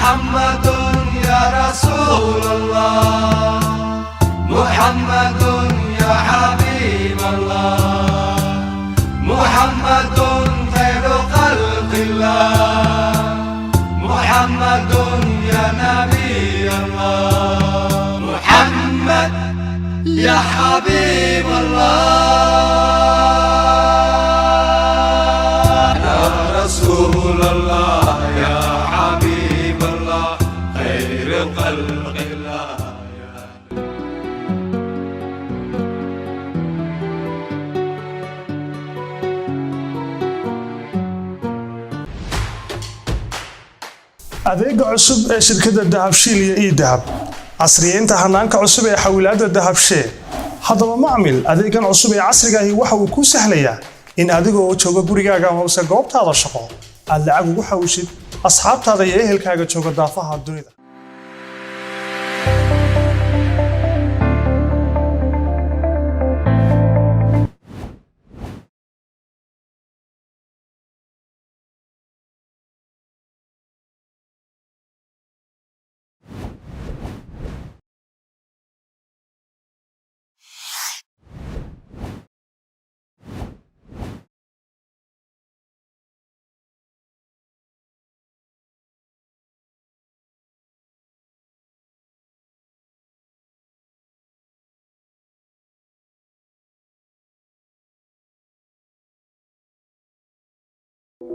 محمد يا رسول الله محمد يا حبيب الله محمد خير خلق الله محمد يا نبي الله محمد يا حبيب الله يا رسول الله يا حبيب الله خير خلق الله adeega cusub ee shirkadda dahabshiil iyo idahab casriyeynta hanaanka cusub ee xawilaadda dahabshee haddaba macmil adeegan cusub ee casriga ahi waxa uu kuu sahlayaa in adiga oo jooga gurigaaga amase goobtaada shaqo aad lacag ugu xawishid asxaabtaada iyo ehelkaaga jooga daafaha dunida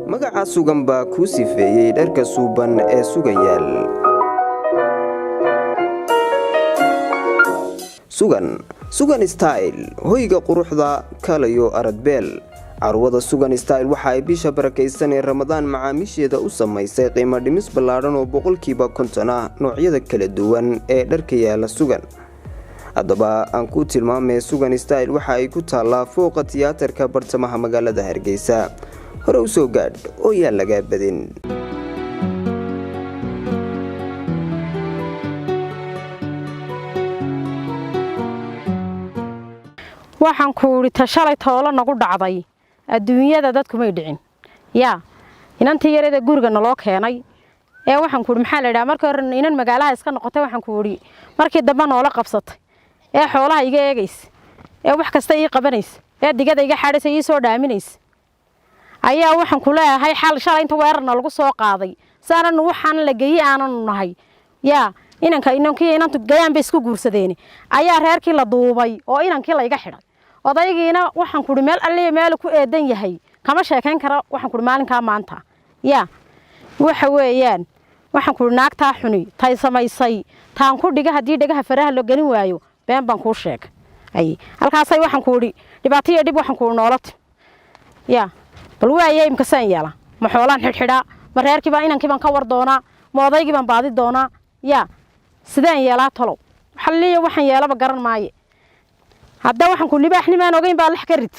magaca sugan baa kuu sifeeyey dharka suuban ee sugayaal sugan style hoyga quruxda kalayo aradbeel carwada sugan style waxa ay bisha barakaysan ee ramadaan macaamiisheeda u samaysay qiimo dhimis ballaadhan oo 50% ah noocyada kala duwan ee dharka yaala sugan haddaba aan ku tilmaamay sugan style waxa ay ku taallaa fooqa tiyaatarka bartamaha magaalada Hargeysa hore u soo gaadh oo yaan laga badin waxaan ku uri tashalay toolo nagu dhacday adduunyada dadku may dhicin inantii yareeda guriga naloo keenay ee waxaan ku uri maxaa la yiraahdaa markii hore inan magaalaha iska noqotay waxaan ku uri markii dambe noola qabsatay ee xoolaha iga eegays ee wax kasta ii qabanays ee digada iga xaadhisay ii soo dhaaminays ayaa waxaan ku leeyahay xal shalay inta weerarna lagu soo qaaday saaran waxaan la geeyay aanan nahay inankii inantu gayaan bay isku guursadeen ayaa reerkii la duubay oo inankii la iga xidhay odaygiina waxaan ku meel alle meel ku eedan yahay kama sheekayn karo waxaan ku maalinka maanta waxa weeyaan waxaan ku naagta xuni tay samaysay taan ku dhiga hadii dhigaha faraha loo galin waayo been baan ku sheegay halkaasay waxaan ku dhibaatay dib waxaan ku noolad bal waayay imka san yeela ma xoolaan xidhxidha ma reerkii baan inankii baan ka war doona ma odaygii baan baadi doona sideen yeelaa talow xalliyo waxaan yeelaba garan maaye hadda waxaan ku libaaxnimaan ogeyn baa lax ka rid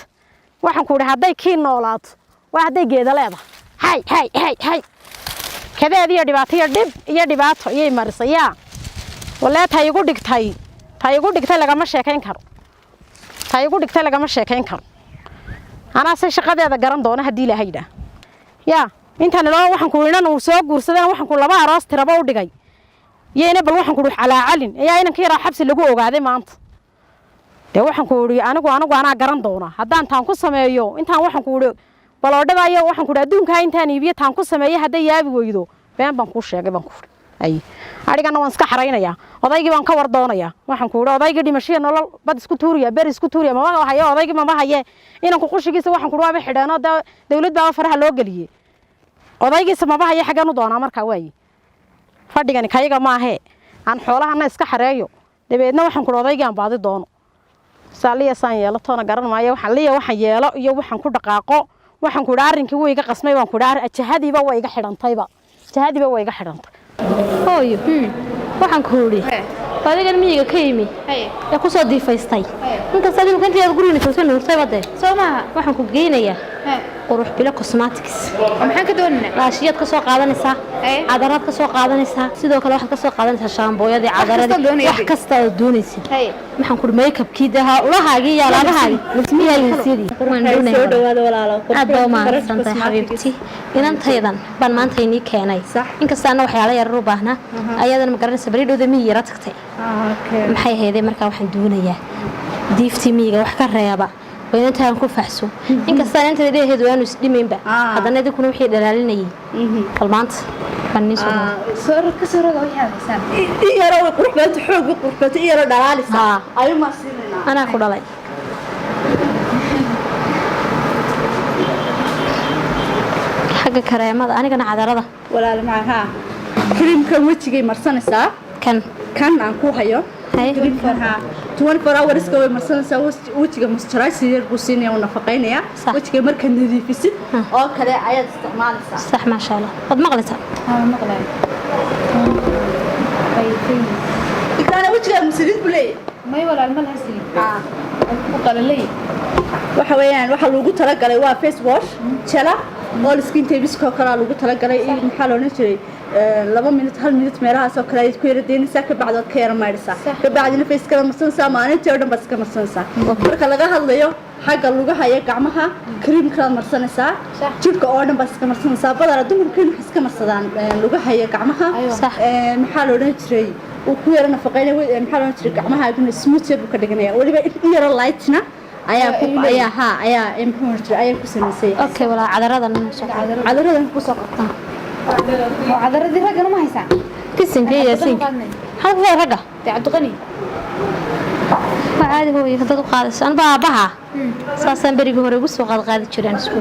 waxaan ku hadday kii noolaato waa hadday geeda leedahay hay kadeed iyo dhibaato iyay marisay walee tay igu dhigtay lagama sheekayn karo أنا سأشتغل هذا جرام دونا هدي له هيدا أنت أنا لو وحنا كلنا نوساق ورسدنا وحنا كلنا بقى راس ترى باودي جاي أنا بل وحنا كلنا على علن أنا كيرا حبس اللي جوا قاعدين ما أنت ده وحنا كلنا أنا جرام دونا هذا أنت هنقص سمايو أنت وحنا كلنا بلاد بقى وحنا كلنا دون كاين تاني بيت هنقص سمايه هذا يابي ويدو بين بنقص يا جماعة أريك أنا وانسك حرينا odaygii baan ka war doonaya waxaan ku oday odaygii dhimashay nolol bad isku tuuriya ber isku tuuriya ma waxa hayo odaygii ma haye inaan ku qushigiisa waxaan ku waaba xidhaano dawladda faraha loo galiyay odaygiisa ma haye xagan u doona marka way fadhigani kayaga ma ahe aan xoolahana iska xareeyo dabeedna waxaan ku odaygii aan baadi doono saaliya san yeelo toona garan maayo waxaan yeelo iyo waxaan ku dhaqaaqo waxaan ku arrinkii way iga qasmay baan ku jahadiiba way iga xidhantayba hooyo waxaan ku huri adigan miyiga ka yimi ee ku soo diifaystay inta sadii intii guriga ka soo noortay wada Soomaa waxaan ku geynayaa qurux bilo cosmetics maxaan ka doonaynaa raashiyad ka soo qaadanaysaa cadarad ka soo qaadanaysaa sidoo kale waxaad ka soo qaadanaysaa shaambooyadii cadaradii wax kasta oo doonaysid maxaan ku makeup kiidaha ulahaagii iyo alaabahaagii ismiyaa yinsidii soo dhawaada walaalo aad baa mahadsantahay xabiibti inantaydan baan maanta inii keenay inkastaana waxyaalo yar u baahnaa ayadan ma garanaysa bari dhowda miyi yara tagtay maxay ahaydee markaa waxaan doonayaa diiftii miyiga wax ka reeba intaan ku faxso inkasta inta leeyahay waanu isdhimeynba hadana idinkuna wixii dhalaalinayay qalmaanta fanni soo ka soo rogo waxay haysan yaro qurxbaad xoog qurxbaad yaro dhalaalisa ayu ma siinayna ana ku dhalay xagga kareemada anigana cadarada walaal maaha creamka wajigay marsanaysaa kan aan ku hayo creamka 24 hours ka way marsanaysaa wajiga moisturizer buu siinaya oo nafaqeynaya wajiga marka nadiifisid oo kale ayaad isticmaalaysaa sax ma sha Allah qad maqlaysaa maqlay إذا وجهك مسدين بلي ما يولا الملح سليم وقال لي waxa weeyaan waxa lagu tala galay waa face wash jala oo skin tabiska kala lagu tala galay in maxaa loo jiray 2 minute 1 minute meelahaas oo kale ay ku yaradeenaysaa ka bacdo ka yar maarisa ka bacdina face kala marsanaysaa maalintii oo dhan bas ka marsanaysaa marka laga hadlayo xagga lugaha iyo gacmaha cream kala marsanaysaa jirka oo dhan bas ka marsanaysaa badala dumarkeen wax iska marsadaan lugaha iyo gacmaha maxaa loo jiray oo ku yar nafaqeynay maxaa loo jiray gacmaha agna smooth buu ka dhiganaya waliba yar lightna ayaa improve ayaa ku sameysay okay wala cadaradan ku soo qabtaa cadaradii ragana ma haysan kisinka yaasin hal waa raga Abdu Qani caadi hooyo hadda u qaadaysan baabaha saasan bariga hore ugu soo qaadi jireen isku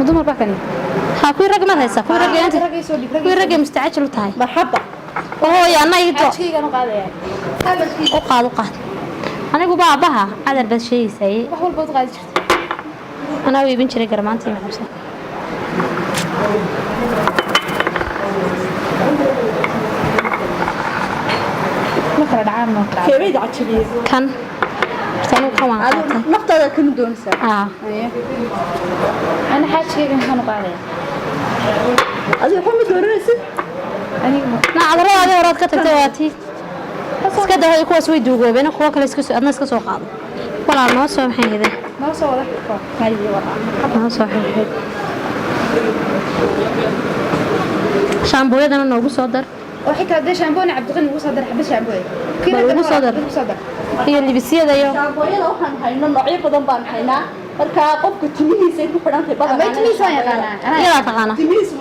مدمر بكني ها كوي رقم هيسا كوي رقم انت كوي رقم مستعجل تاعي مرحبا يا انا يدو عشيق انا قاعده وقاد انا ابو بابها عدل بس شيء سي wax walba wad qaadi jirtay انا ويبين jiray garmaantii maxamsa ma kala dhacaan ma kala keeyd cajibiye kan sanu kawan naftada kan doonaysa ana xaajkeygan kan qaadaya adiga xumid dooranaysid aniga ma cadarada hore ka tagtay waati iska dahay kuwaas way duugoobeen kuwa kale iska soo adna iska soo qaado wala noo soo maxay heeday noo soo wada xirko hayo wala noo soo xirxay shaambooyadana noogu soo dar وحكا ده شامبو عبد الغني وصل در حبه شامبو كيلو صدر هي اللي بسيده يا شامبويada waxaan haynaa noocyo badan baan haynaa marka qofka timihiisa ay ku xidhantay badan ma timihiisa yaqaan ila taqaana timihiisa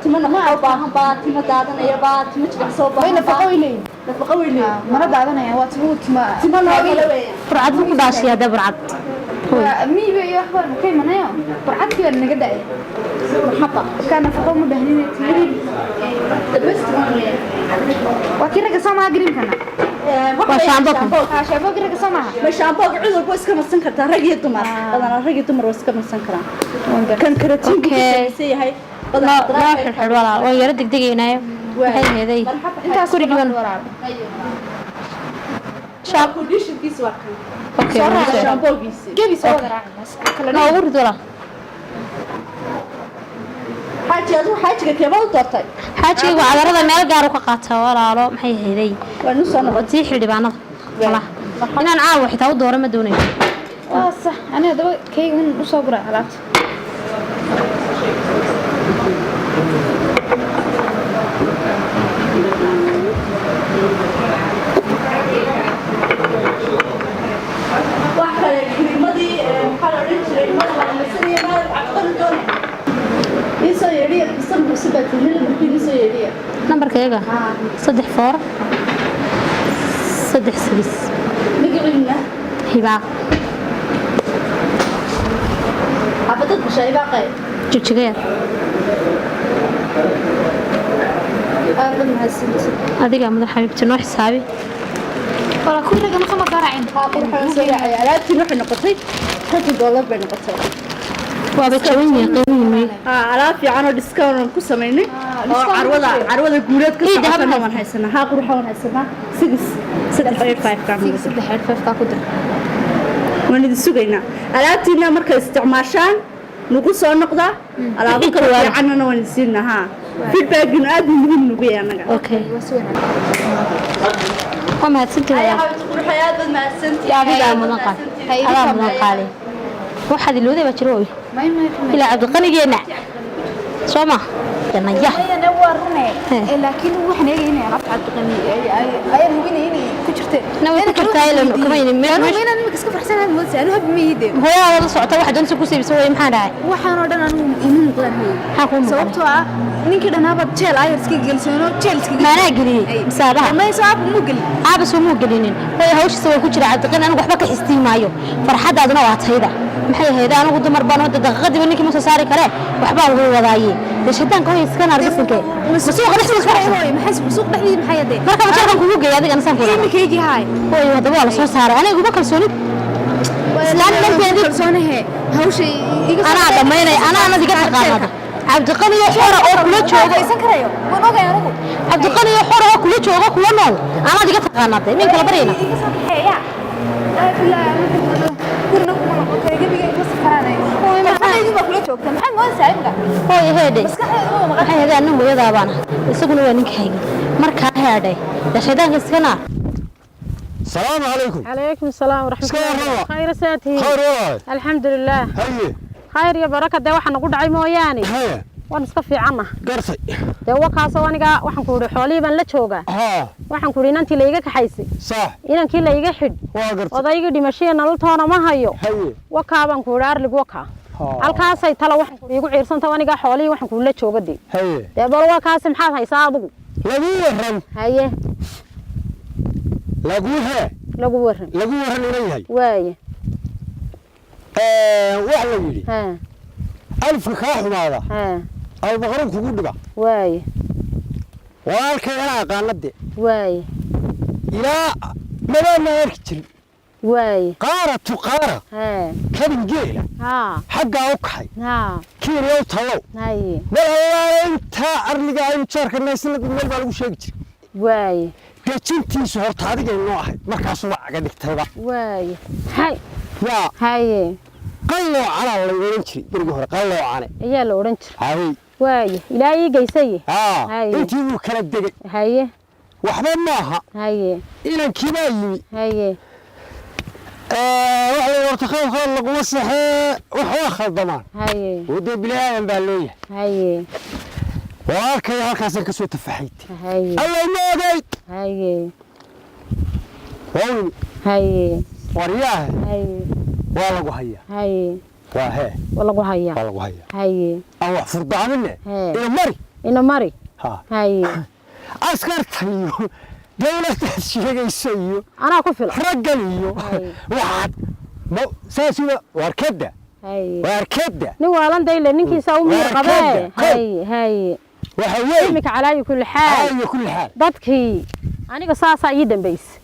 timana ma u baahan baa timo daadanaya baa timo jiga soo baahan nafaqo weyn mara daadanaya waa timo nooga burcad ku dhaashiya dabrad miiba iyo waxbar kay manayo burcadkii waa naga dhaay marxaba kana nafaqo mu baahnina timihi وكيرك سما جرين كنا وشامبو شامبو كيرك سما ما شامبو عذر بس كم سن كرتا رجي دمر بدنا رجي دمر بس كم سن كرا كان كرتين سي هاي لا حلوة ويا ردك دقيقة هاي هذي أنت كوري جبان شامبو ديش كيس واحد أوكي شامبو كيس جيبي سوا لا ورد ولا حاجة كيبل دورتay حاجة وعذرة meel gaar u ka qaata walaalo maxay heeday waan u soo noqotay xildhibaanada wala inaan caawa xitaa u dooro ma doonayo waa sax aniga daba kaygan u soo gura alaabta wax kale kirimadii maxaa la jiray madaxa la sariyo meel aqal doon isoo yeedhiya bisan musibat hil markii isoo yeedhiya nambarkayga 3 4 3 6 magiciina hibaaq abadad bashaybaqay jijigeer aadan mahadsanid adiga madax xabiibti noo xisaabi wala kulliga ma qama garaacin waxaan soo yaacay alaabtii waxay noqotay $30 bay noqotay waaba jaban yahay qiimihiisa alaab fiican oo discount ku sameynay oo carwada guuleed ka socotana waan haysanaa haa quruxa waan haysanaa 385 ka ku dir waan idin sugaynaa alaabtiina markay isticmaashaan nugu soo noqda alaabo kale fiicanna waan idin siinaa haa feedback-ina aad muhiim nugu yahay anaga okay وما هتسنتي يا منقالي واحد اللي ذي بتروي إلى عبد القني جينا سوما جنا يا أنا ورني لكن وإحنا هنا عرفت عبد القني أيه هو هنا كشرت نوي كشرت هاي لأنه كمان أنا وين مسك في حسين المدرسة أنا هب ميدي هو يا والله صعطة واحد أنسى كوسي بسوي محانا وحنا ردنا أنا إيمان قلنا حكون سوتوا نيجي أنا بتشيل عاير سكي جلسونو تشيل سكي ما ناقري مسابها ما يصعب مقل عابس هو مقلين هو هوش سوى كشر عبد القني أنا وحبك حستي معيه فرحة هذا نوعات هيدا maxay ahayd aan ugu dumar baan wada daqiiqadii ba ninkii ma soo saari kare waxba ugu wadaayay dashadaan kooy iskan argisinkee suuq dhexdiisa maxay suuq dhexdiisa maxay yaday marka waxa kugu geeyay adiga nasan kale imikeegi haay hooy wada waa la soo saaray anigu ma kalsoonid islaan markeedii kalsoonahe hawshay iga ana dhameynay ana diga taqaanada عبد القني حورة أو كل جوجا إيسان كريو ونوجا يا رجل عبد القني حورة أو كل جوجا كل نول أنا ديك تقانات مين كلا برينا إيسان كحيا لا كنا كنا جيبي بس كراني هو ما يجيب كل جوجا ما حد ما سايبك هو يهدي بس كحيا ما هي هذا إنه ويا ذابانا يسقون وينك هاي مركا هذا ده شيطان كسكنا السلام عليكم. عليكم السلام ورحمة الله خير ساتي خير والله الحمد لله هي خير يا بركة ده وحنا نقول عي موياني هي ونسقفي عنه قرصي ده وكاسو وانيقا وحن كوري حولي بان لجوغا ها waxaan ku riinanti la iga kaxaysay صح inankii la iga xid waa gartay odayga dhimashay nololtoona ma hayo haye wakaaban ku dhaarlig waka halkaasay tala waxaan ku igu ciirsanta aniga xoolii waxaan ku la joogaday haye dee bal wakaas maxaad haysaa adigu lagu waran haye lagu waran inay yahay waaye wax la yiri ha alfka ka xumaada ha ay baqran kugu dhiga waaye walaalkay ana aqaanade waaye ilaa madana arkjin waaye qaaratu qaara ha kadin geela ha xagga u kaxay ha kiiriyo talo haye meel inta arliga ay jeerka naysna meel baa lagu sheegi jiray waaye gajintiisu horta adiga inoo ahay markaas waa aga dhigtayba waaye hay yaa haye qallo cala la oran jiray berigi hore qallo cane ayaa la oran jiray hay waaye ilaahay geysay haye intii uu kala degay haye waxba maaha haye inankii baa yimi haye waxa horta khayr laguma saxee wax waa khaldamaan haye wada bilaadan baa loo yahay haye walaalkay halkaas ka soo tafaxayt haye alla moogay haye wayn haye wariyaha haye waa lagu hayaa haye waa hee waa lagu hayaa haye aan wax furdaaninne ina mari ha haye askartayo dawladda sheegaysa iyo anaa ku filan raggan iyo waxaad saasiba warkada haye warkada nin waalan dayle ninkiisa u miir qabee haye haye waxa weey imika calaayi kulli xaal dadkii aniga saasaa ii dambaysay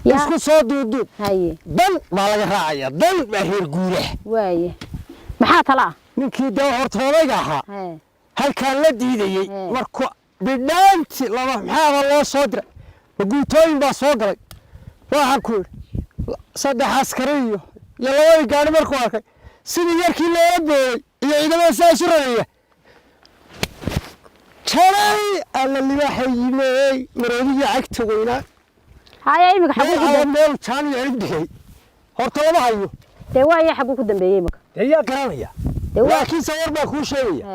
isku soo duuduub haye dan baa laga raacaya dan baa reer guure waaye maxaa tala ninkii daw horta odayga ahaa halkaan la diidayey markuu bidhaanti laba maxaaba loo soo diray guutooyin baa soo galay waxaan ku yidhi saddex askari iyo labadii gaari markuu arkay sidii yarkii loola booday iyo ciidamada saa isu rareeya jalay alla libaaxa yimey maroodiga cagta weynaa haya imika xaguu meel jaan iyo cirib dhigay horta lama hayo dee waaye xaguu ku dambeeyey imika dee yaa garanaya laakiin sawir baa kuu sheegaya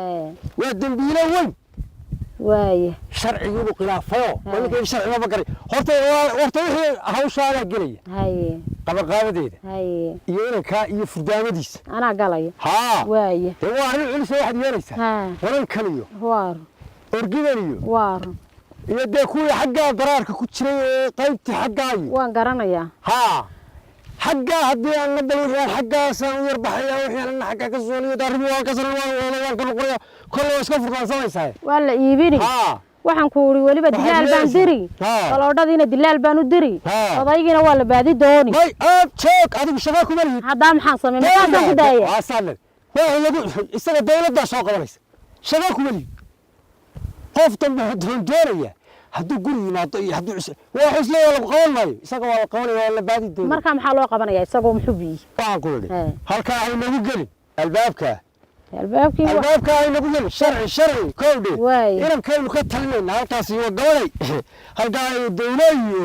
waa dembiilo weyn waaye sharcigu khilaafayo waligeed sharciga ma garay horta wixii hawshaada gelaya haye qabaqaabadeeda haye iyo inanka iyo furdaamadiisa anaa galaya haa waaye dee waa arrin culus waxaad yeelaysaa warankan iyo waaro orgidan iyo waaro iyo dee kuwii xaggaa daraarka ku jiray ee qaybtii xaggaayo waan garanayaa haa xaggaa haddii aan la balwixiyaan xaggaasaan u yar baxaya wixii aan xaggaa ka sooliyo arrimo waan ka saran waan ka noqonaya kolle waa iska furdaansamaysaa waa la iibini waxaan ku uri weliba dilaal baan diri baloodhadiina dilaal baan u diri odaygiina waa la baadi dooni may aad joog adigu shaqaa kuma lihid haddaa maxaan sameey maxaan ku daaya isaga dawladdaa soo qabanaysa shaqa kuma lihi qof dambe doonaya hadduu guri yimaado iyo hadduu waa isla lagu qaban maayo isaga waa la qabanaya waa la baadi doonaya marka maxaa loo qabanaya isagoo muxuu biyey waxaan ku idhi halkaa ay nagu gelin albaabka ay nagu gelin sharci kowdhe inankaynu ka talinayna halkaasi waa gabanay halkaa ay dawlayo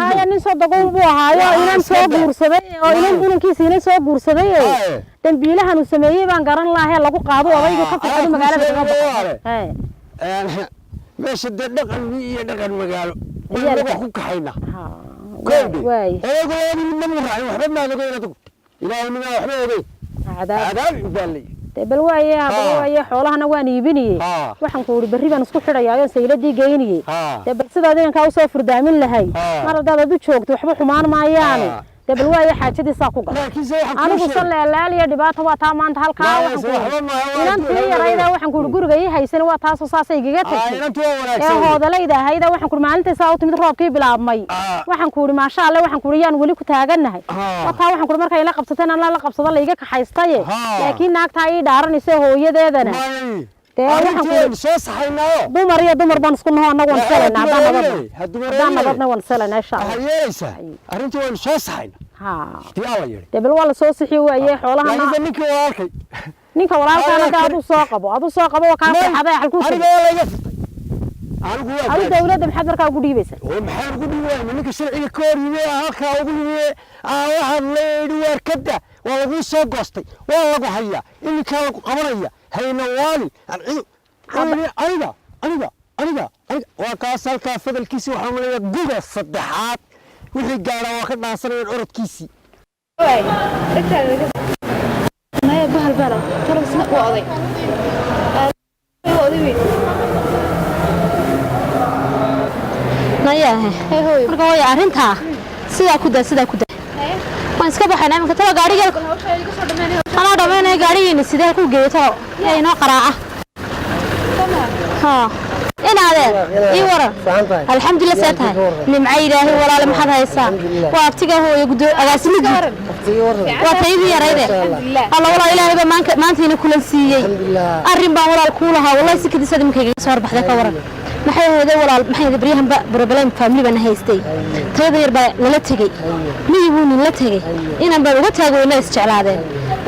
haya nin soo dagow buu ahaayo inan soo guursaday oo inankiisa inan soo guursaday dambiilahan uu sameeyey baan garan lahaa lagu qaado odayga ka fadhiyo magaalada meesha dee dhaqan iyo dhaqan magaalo wax ku kaxayna kowdhe odagu nama raacin waxba maad ogeyn adigu ilaahay nima waxba ogeyn cadaab baalay bal waaye xoolahana waan iibinayay waxaan ku uri berri baan isku xidhayaa oo sayladii geynayay bal sidaad inankaa u soo furdaamin lahay mar haddaad adu joogto waxba xumaan maayaane bal waaye xaajadiisaa ku gal anigu saleelaaliya dhibaato waa taa maanta halkaa inantii yarayda waxaan ku uri guriga ii haysan waa taasoo saasay igaga tagtay ee hoodalayda ahayda waxaan ku uri maalintaysaa u timid roobkii bilaabmay waxaan ku uri maasha alle waxaan ku uri yaan weli ku taagannahay wataa waxaan ku uri markay la qabsateen anaa la qabsado layga kaxaystaye laakiin naagtaa ii dhaaranaysa hooyadeedana dumar iyo dumar baan isku naho annagu waan selayna haddaan nabadna waan selayna insha allah arrintii waynu soo saxayna bal waa la soo sixi waaye xoolahana ninka walaalkaana adu soo qabo waa kaa farxaday halkuu adu dawladda maxaad markaa ugu dhiibaysaa maxaan ugu dhiibayna ninka sharciga ka hor yimi halkaa ugu yimi waxaan leeyihi waarkada waa lagu soo goostay waa lagu hayaa ininkaa lagu qabanaya hayna waali aniga waa kaas halkaa fadalkiisii waxaan leeyahay guga saddexaad wixii gaadha waa ka dhaansanayaan orodkiisii maya bahal bala tarabsna u oday marka way arrintaa sidaa ku daa waan iska baxayna iminka talo gaariga anaa dhammaynaya gaarigiina sidee ku geeyo talo yaa inoo qaraaca inaadeen ii waran alxamdulillah saa tahay nimca ilaahay walaale maxaad haysaa waa abtiga hooyo agaasimidii waa taydii yarayde alla walaa ilaahay baa maantiina kulan siiyey arrin baan walaal kuu lahaa wallahi si kadisada markayga soo horbaxday ka waran maxay ahayd walaal maxay ahayd baryahanba problem family baan haystay tayada yar baa nala tegey miyuu nala tegey inaan baan uga taagayna isjeclaadeen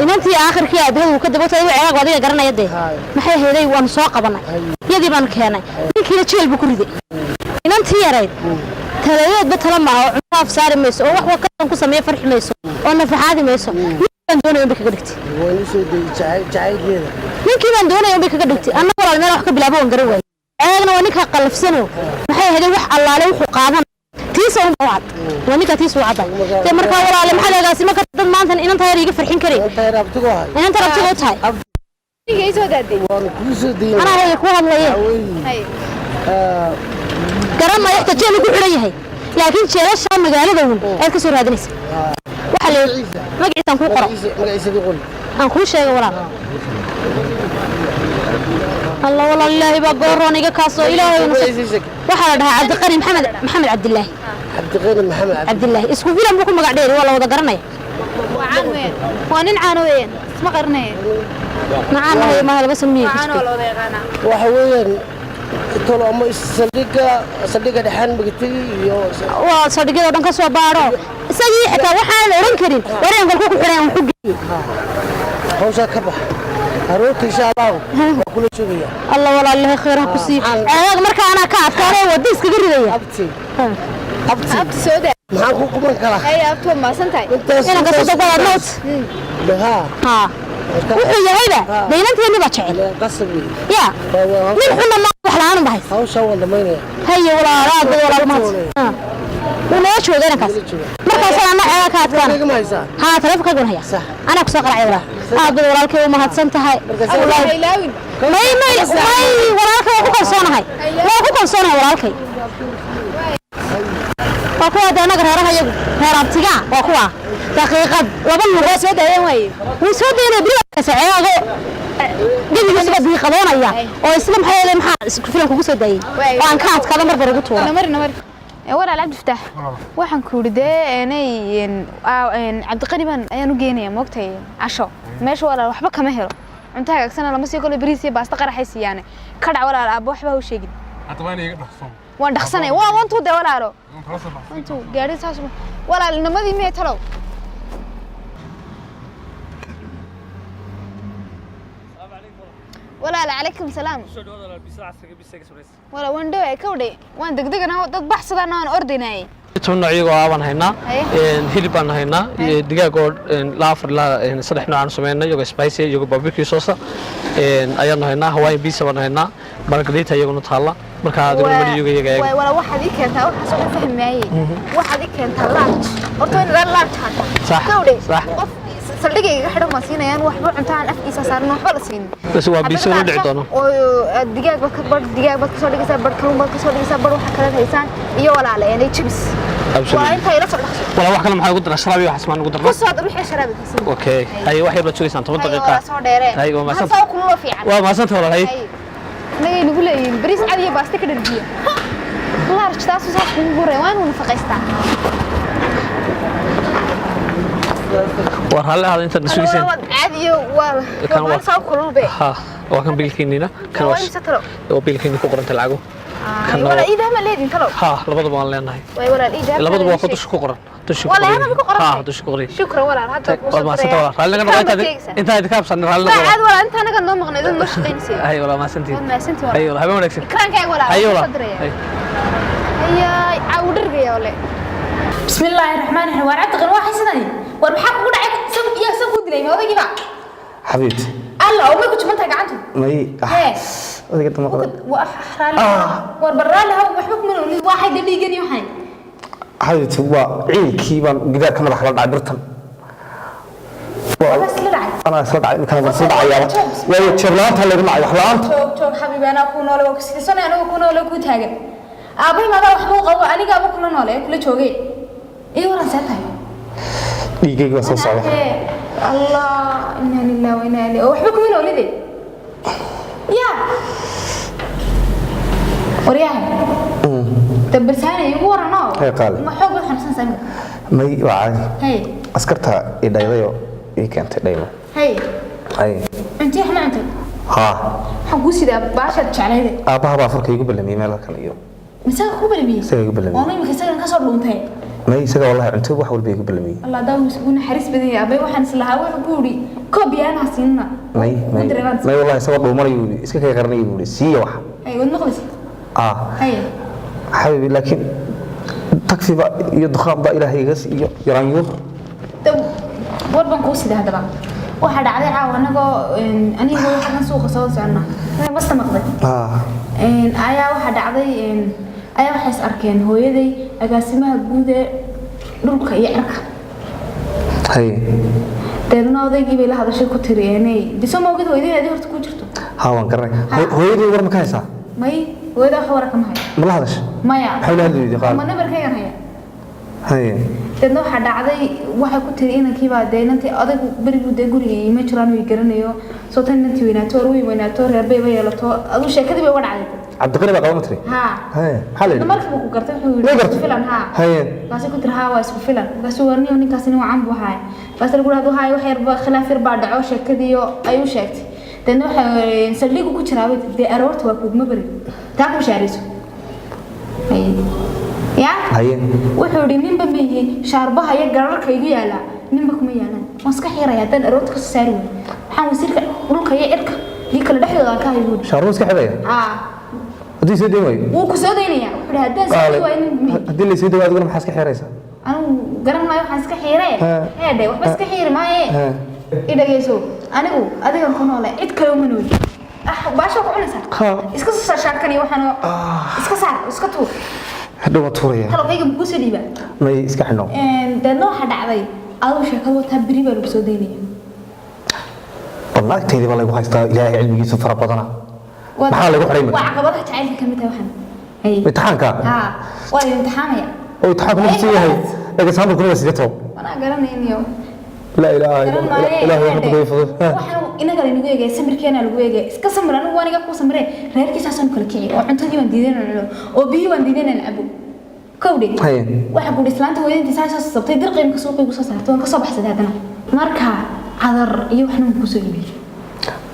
inantii aakhirkii aadadu ka dabatay ceegaag wadiga garanaya de maxay ahayd waan soo qabanay yadii baan keenay ninkiina jeel buu ku riday inantii yarayd taladeedba tala maaha oo cuntaaf saari mayso oo wax wakan ku sameeyo farxi mayso oo nafaxaadi mayso ninkaan doonayo inbay kaga dhigtay ninkii baan doonayo inbay kaga dhigtay anna walaal meel wax ka bilaabo waan garan waayey ceegna waa ninkaa qallafsano maxay ahayd wax allaale wuxuu qaadan tiisa un wacad waa ninkaa tiisa u cadday dee markaa walaale maxaad agaasimo ka dad maantan inanta yar iiga farxin karay inanta rabtiga u tahay anaa hooya ku hadlaye garan maayo xita jeel ugu xidhan yahay laakiin jeelashaa magaalada weyn ayaad ka soo raadinaysa waxaa leeyahay magaciisaan kuu qoro aan kuu sheegay walaal الله والله الله يبقى قرون يجا كاسو إلهي واحد لها عبد القادر محمد عبد الله عبد الله اسكو فيلم بكم مقعدين والله وذا قرني وانين عانوين اسمه قرني معانا هي ما هذا بس مين عانو ولا وذا قانا وحوين تولو أما صديقة دحين بقتي وصديقة دون كسوة بارو سيء حتى وحال ورين كريم ورين قال كوكو حرين وحقي هوسا كبح هروت إن شاء الله كل شوية الله والله الله خيرها كسي مركا أنا كعب كاري وديس كبير أبتي سوداء معاك كمان كلا أي أبتي ما سنتي أنا قصدي أقول النوت ها وحية هيدا بينات يني بتشعل قصدي يا من حنا ما وحلا أنا بحس هوسا ولا مين هي ولا راد ولا المات ولا شو ذا نكاس مركا أنا كعب كان ها تعرف كقول هي أنا كسر عيرة هذا ولا الكي وما هتسنت هاي ما ولا الكي وكل صنع هاي لا وكل صنع ولا الكي وكوا ده أنا قررها يجو هربتيجا وكوا دقيقة وبن وسود أيوة وسود أنا بلا كسعة جيب يسوى بيخلونا يا ويسلم حيل محا فيلم كوسود أي وأن كانت كذا مرة برجوتوا نمر walaal cabdi fataax waxaan ku yiri cabdiqani baan ayaan u geenayaa moogtay casho meesha walaal waxba kama helo cunto hagaagsan lama sii galo bariis iyo baasta qaraxaysiyaane ka dhac walaal aabo waxba u sheegin waan dhaqsanay waa wantu de walaalo wantu gaari saas walaal nimadii mee talow walaal calaykum salaam wala wando ay ka wada waan degdegana dad baxsadana aan ordinay toon noocyagoo aaban haynaa hilib baan haynaa digaag oo la afar la saddex nooc aan sameeynay iyago spicy iyago barbecue sauce ayaan haynaa Hawaiian pizza baan haynaa margarita iyaguna taala marka aad ugu madiyo iyaga wala waxaad ii keentaa waxa soo fahmayay waxaad ii keentaa lunch horta in lunch hada sax saldhigayga xidhan ma siinayaan waxba cuntaan afkiisa saaran waxba la siin bas waa biiso la dhici doono oo digaag bad ka soo dhigaysaa bar kalluun bad ka soo dhigaysaa bar waxa kala haysaan iyo walaalayeen chips waa inta ila soo dhaxso wala wax kale maxay ugu daraa sharaab iyo wax ismaan ugu daraa ku soo dhixay sharaab kasin okay hay wax yar la joogaysan 10 daqiiqo hay waa maasan soo kullo fiican waa maasan walaal hay nagay nagu leeyeen bariis cad iyo baasta ka dharbiyo large taas soo ku guuray waan u nafaqaystaa وهلا هذا انت نسويسين عادي وكان صار كلوبه ها وكان بيلكينينا كان وبيلكيني كقرنت العقو كان ولا ايده ما ليدين تلو ها لبدوا waan leenahay ولا الايده لبدوا waa dush ku qoran dush ولا انا ku qoran ها dush ku qoran شكرا ولا هذا ما سنت ولا رالي laga dhaqay inta ay ka absan raalli laga wala wala inta anaga noo maqnaydo ma shaqeynaysi ay wala ma santi ma santi wala ay wala habeen wanaagsan kranka wala ay wala ay awdirgaya wala بسم الله الرحمن الرحيم وعدت غير واحد سنه والمحاق قول عك سب يا سب ودي لي هذا جبا حبيبتي الله وما كنت منتج عنده ماي هذا قد ما قلت واحرالي وربرالي هو محبوك منه واحد اللي يجني وحين حبيبتي هو عيلكي بان قدار كما دخل دعبرتن بس لدعي انا صدع كان صدع يا وي جرلانتا لغ معي وخلانت توك حبيبي انا اكون ولا وكسيسنا انا اكون ولا كنت هاجن ابي ما دا waxba qabo aniga aba kuna noole kula joogay iyo waran saatay dhiigayga soo socda Allah inna lillahi wa inna ilayhi waxba kuma noolide ya wariyaha tabarsaana igu warano ma xoog waxaan sansan may waadi hay askarta idaydayo ee keentay dhaymo hay hay intii xana inta ha xagu sida baashad jacayde aabaha baa farka igu balamay meel kale iyo مساك هو بلمي مساك بلمي والله ما كسر كسر لونتين ما يساق والله عنده واحد بيجي بلمي الله داو يسكون حريص بدي أبي وحن سلها وحقولي كوبي أنا حسينا ما والله سوى بمر يقولي إسكا كي غرني يقولي سي واحد أيوة نخلص هاي حبيبي لكن تكفي بقى يدخل بقى إلى هيجس يرانيو طب وربنا كوسي ده هذا بقى واحد عليه عاونا جو أنا هو واحد نسوق صوت عنا أنا بس مقضي أيا واحد عليه ayaa waxay is arkeen hooyaday agaasimaha guud ee dhulka iyo cirka hay deedna odaygii bay la hadashay ku tiriyeenay bisoo moogid hooyadeedii horta ku jirto ha waan garay hooyaday war ma ka haysaa may hooyada wax war kama hayo ma la hadashay maya xawla hadii qaal ma nabarkaygan haya hay deedna waxa dhacday waxay ku tiri inankii baa deynantii odaygu barigu de guriga ima jiraan uu garanayo soo tan intii weynaato reer bay yeelato adu sheekadii bay uga dhacday عبد الغني بقى قومتري ها حلو markii uu ku gartay wuxuu filan ha bas ku tir ha waa isku filan bas warniyo ninkaasina waa aan buuhay bas lagu raado hay wax yar ba khilaaf yar ba dhaco sheekadiyo ay u sheegtay dadna waxa saldhigu ku jiraa de aroorta waa kuugma bari taa ku shaariso ya wuxuu yiri ninba meeyay shaarbaha iyo gararka igu yaala ninba kuma yaalan waan iska xiraya dan aroorta ka saari waxaan wasiirka dhulka iyo cirka dii kala dhaxdooda ka hayo shaarbaha iska xiraya هدي سيدي وين؟ وكسودينيا وحده هدا سيدي وين؟ هدي اللي سيدي وين محاسك حيريسا؟ أنا قرن ما يحاسك حيري هذا وحبس كحير ما هي إذا جيسو أنا هو هذا يكون ولا إد كلام منوي باشا كونه سر إسكت صار شاكني وحنا إسكت صار إسكتوا هذا مطوريا هلا بيجي بقول سيدي بقى ما يسكح إنه ده نوع حد عادي أول شيء كده تبري بالكسودينيا والله تيجي والله يبغى يستوى إلى علمي سفر بدنا maxaa lagu xariimay waa caqabadaha jacaylka kamid ah waxan ay imtixaanka waa imtixaanaya oo imtixaanku nafsi yahay laga saamul kuna sidato wana garanayniyo la ilaaha illa allah rabbi fadl waxaan inaga lagu eegay samirkeena lagu eegay iska samir anigu waaniga ku samire reerkiisa san kala kiciyo oo cuntadii waan diideen oo biyo waan diideen aan abo كودي هاي واحد يقول إسلام تو أنت ساعة صبتي در قيم كسوقي وصارت وأنا كسب حسد هذا مركا عذر يوحنا كسوقي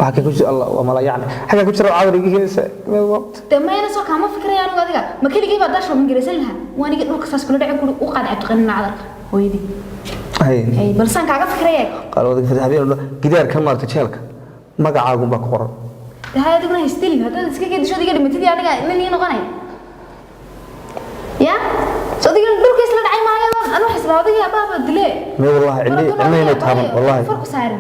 waxaa ku jira Allah wama la yaani xaga ku jira caawrigiisa تماينا سو كمان فكرة يعني وهذا ما كل جيب هذا شو من جلسين لها وأنا قلت له قصص كله دعك وقعد عتقن عذر ويدي هاي بل سان كعجب فكرة يعني قالوا ذيك في هذه جدار كم مرة تشيلك ما قاعد بقرر هذا تقولنا يستلم هذا سكيك شو دي قال متدي أنا قاعد إني أنا غني يا شو دي قال دول كيسلا دعي معايا أنا أحس هذا يا بابا دليل ما والله عندي ما يتهمن والله فرق سعر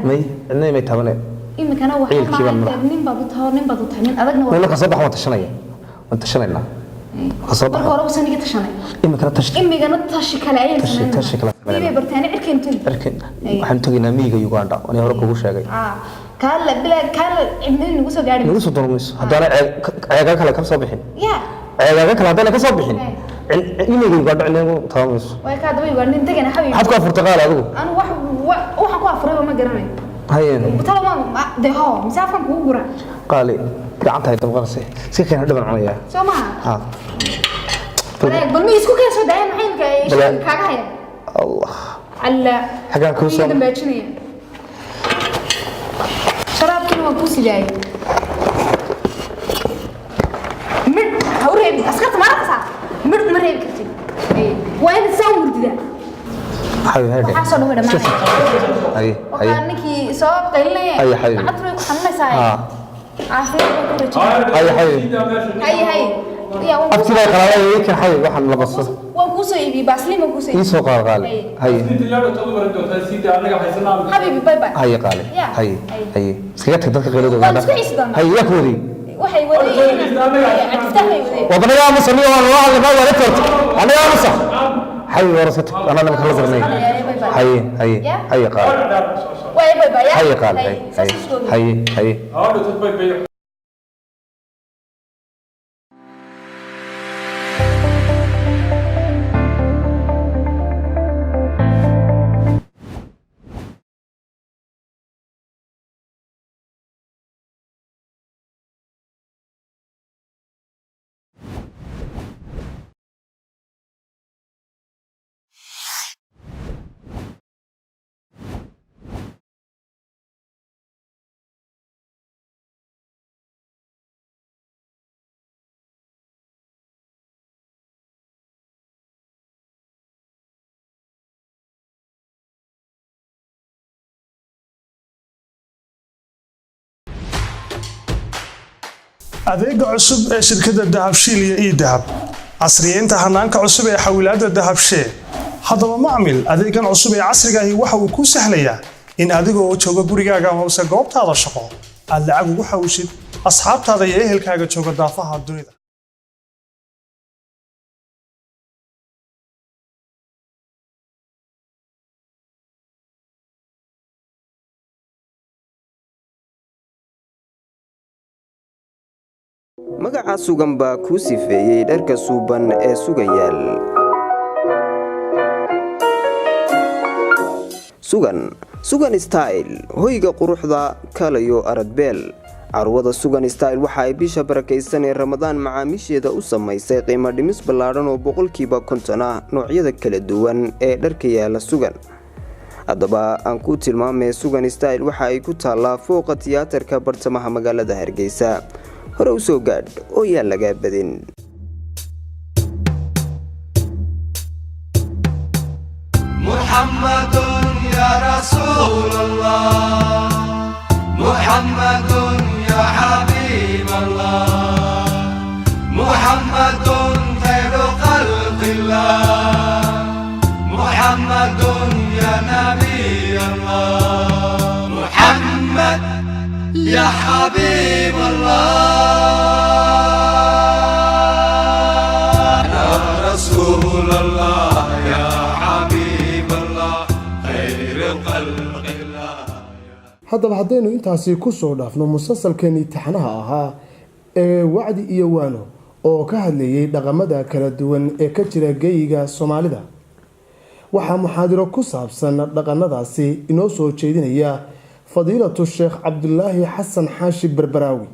ما يتهمن إيه مكانه واحد معايا نين بدوتها نين بدوتها نين أبغى نور ما قصدك وانت شنية وانت شنينا قصدك بركة بس أنا جت شنية إيه مكان تشكي إيه مكان تشكل عين تشكل إيه برتاني عركين تل عركين وحن تجينا ميجا يوغندا وأنا هروح بقول شيء كان بلا كان ابني نقصه قاعد نقصه دونميس هذا أنا عياك كلا كم صباحين يا عياك كلا هذا أنا كم صباحين إيه ميجا يوغندا عندنا تونميس ويكاد ويقول ننتج أنا حبيبي حتى كفرتقال هذا أنا واحد كوافر ما قرني هاي بطلع ما ده هو مسافر كوجرا قالي قعدت هاي تبغى سكين هذا من عليا شو ما ها طيب بل ميسكو كيسو دايم حين كاجا الله على حاجة كوسة شراب كنا كوسي جاي من هوريب أسكت ما رقصة من مريب كتير وين تسوي ده حبيبي هذا حصل هو ده ما هاي وكان نكي صوب قلنا هاي حبيبي عطري خمسة ساعات عافية هاي حبيبي هاي أفتي قراري هيك حبيبي واحد لبص وانكوسو يبي باسلي منكوسو إيه سو قال هاي حبيبي باي باي هاي قال هاي سكتك دك غيره هاي يا كوري waxay wadayeen aftahmay wadayeen wadana yaa musamiyo waan waa la baa wala karto ana yaa musa hay warasat ana lama kala zarnay hay qaal way bay bay hay qaal hay adeega cusub ee shirkadda dahabshiil iyo ii-dahab casriyeynta hanaanka cusub ee xawilaadda dahabshee haddaba macmil adeegan cusub ee casriga ahi waxa uu kuu sahlayaa in adigoo jooga gurigaaga amase goobtaada shaqo aad lacag ugu xawishid asxaabtaada iyo ehelkaaga jooga daafaha dunida magaca sugan baa kuu sifeeyey dharka suuban ee sugayaal sugan style hoyga quruxda kalayo aradbeel carwada sugan style waxa ay bisha barakaysan ee ramadaan macaamiisheeda u samaysay qiimo dhimis ballaadhan oo 50% ah noocyada kala duwan ee dharka yaala sugan haddaba aan ku tilmaamay sugan style waxa ay ku taallaa fooqa tiyaatarka bartamaha magaalada Hargeysa hore u soo gaadh oo yaan laga badin Muhammadun ya Rasulullah Muhammadun ya Habiballah Muhammadun khairu khalqillah Muhammadun ya Nabiyallah Muhammad ya Habiballah Ya Rasulullah ya haddaba haddaynu intaasi ku soo dhaafno musalsalkeenii taxanaha ahaa ee wacdi iyo waano oo ka hadlayay dhaqamada kala duwan ee ka jira geyiga Soomaalida waxaa muxaadiro ku saabsan dhaqanadaasi inoo soo jeedinaya fadiilatu Sheekh Cabdullaahi Xasan Xaashi Barbaraawi